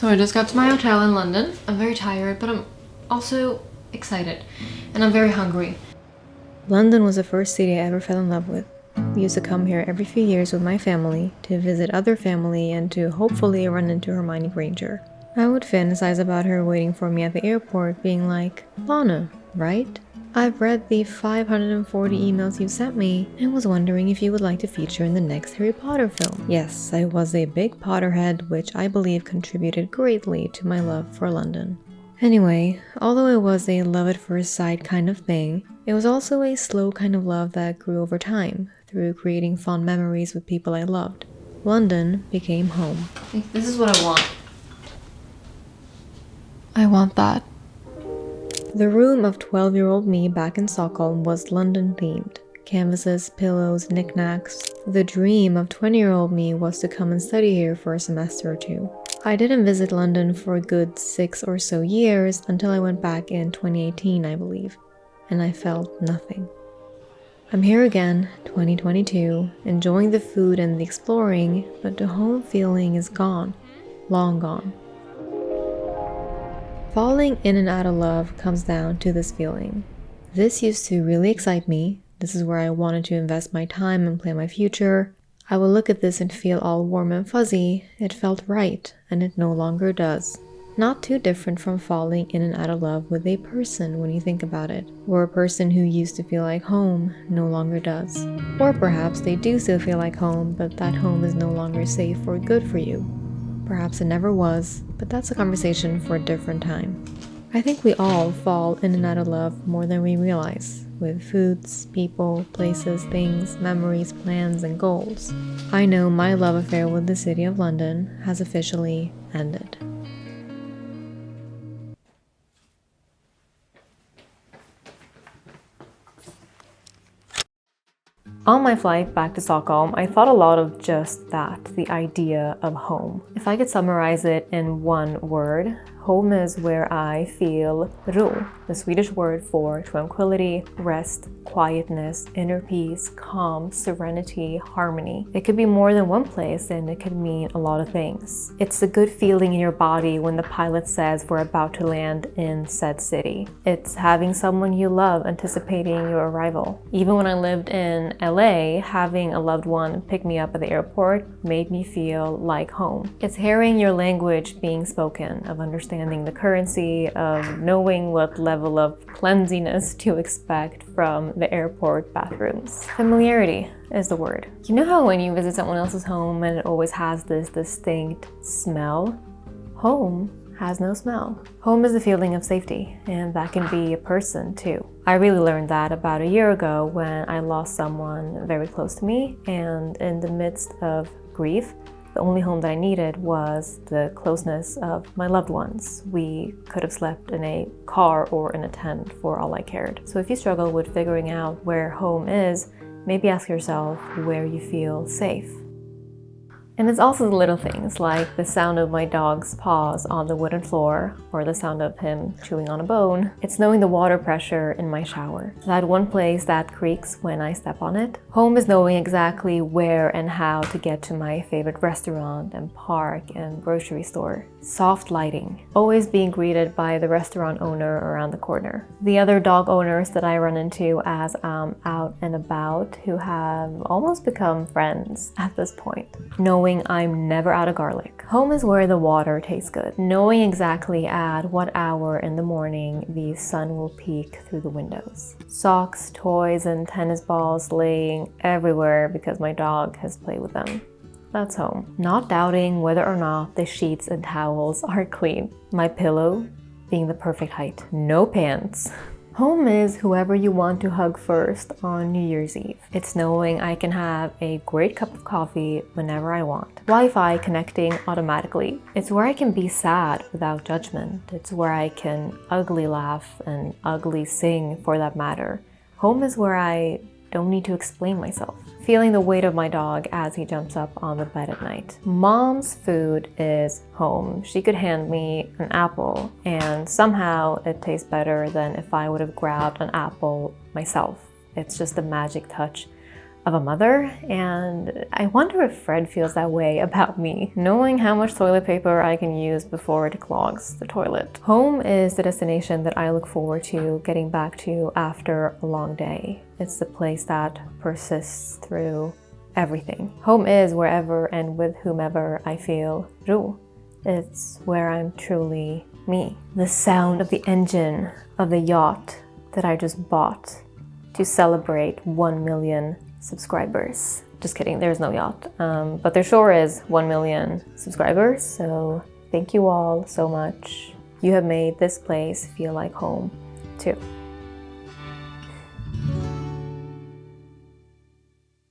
So I just got to my hotel in London. I'm very tired, but I'm also excited. And I'm very hungry. London was the first city I ever fell in love with. We used to come here every few years with my family to visit other family and to hopefully run into Hermione Granger. I would fantasize about her waiting for me at the airport, being like, Lana, right? I've read the 540 emails you sent me and was wondering if you would like to feature in the next Harry Potter film. Yes, I was a big Potterhead, which I believe contributed greatly to my love for London. Anyway, although it was a love at first sight kind of thing, it was also a slow kind of love that grew over time, through creating fond memories with people I loved. London became home. This is what I want. I want that. The room of 12-year-old me back in Stockholm was London-themed. Canvases, pillows, knickknacks. The dream of 20-year-old me was to come and study here for a semester or two. I didn't visit London for a good 6 or so years until I went back in 2018, I believe, and I felt nothing. I'm here again, 2022, enjoying the food and the exploring, but the home feeling is gone, long gone. Falling in and out of love comes down to this feeling. This used to really excite me. This is where I wanted to invest my time and plan my future. I would look at this and feel all warm and fuzzy. It felt right, and it no longer does. Not too different from falling in and out of love with a person when you think about it, where a person who used to feel like home no longer does. Or perhaps they do still feel like home, but that home is no longer safe or good for you. Perhaps it never was, but that's a conversation for a different time. I think we all fall in and out of love more than we realize, with foods, people, places, things, memories, plans, and goals. I know my love affair with the city of London has officially ended. On my flight back to Stockholm, I thought a lot of just that, the idea of home. If I could summarize it in one word, home is where I feel ro, the Swedish word for tranquility, rest, quietness, inner peace, calm, serenity, harmony. It could be more than one place and it could mean a lot of things. It's the good feeling in your body when the pilot says we're about to land in said city. It's having someone you love anticipating your arrival. Even when I lived in LA, having a loved one pick me up at the airport made me feel like home. It's hearing your language being spoken, of understanding the currency, of knowing what level of cleanliness to expect from the airport bathrooms. Familiarity is the word. You know how when you visit someone else's home and it always has this distinct smell? Home has no smell. Home is the feeling of safety, and that can be a person too. I really learned that about a year ago when I lost someone very close to me, and in the midst of grief, the only home that I needed was the closeness of my loved ones. We could have slept in a car or in a tent for all I cared. So if you struggle with figuring out where home is, maybe ask yourself where you feel safe. And it's also the little things like the sound of my dog's paws on the wooden floor or the sound of him chewing on a bone. It's knowing the water pressure in my shower, that one place that creaks when I step on it. Home is knowing exactly where and how to get to my favorite restaurant and park and grocery store. Soft lighting, always being greeted by the restaurant owner around the corner. The other dog owners that I run into as I'm out and about who have almost become friends at this point. Knowing I'm never out of garlic. Home is where the water tastes good. Knowing exactly at what hour in the morning the sun will peek through the windows. Socks, toys, and tennis balls laying everywhere because my dog has played with them. That's home. Not doubting whether or not the sheets and towels are clean. My pillow being the perfect height. No pants. Home is whoever you want to hug first on New Year's Eve. It's knowing I can have a great cup of coffee whenever I want. Wi-Fi connecting automatically. It's where I can be sad without judgment. It's where I can ugly laugh and ugly sing for that matter. Home is where I don't need to explain myself. Feeling the weight of my dog as he jumps up on the bed at night. Mom's food is home. She could hand me an apple and somehow it tastes better than if I would have grabbed an apple myself. It's just the magic touch of a mother, and I wonder if Fred feels that way about me, knowing how much toilet paper I can use before it clogs the toilet. Home is the destination that I look forward to getting back to after a long day. It's the place that persists through everything. Home is wherever and with whomever I feel ro. It's where I'm truly me. The sound of the engine of the yacht that I just bought to celebrate 1 million subscribers. Just kidding, there's no yacht. But there sure is 1 million subscribers, so thank you all so much. You have made this place feel like home too.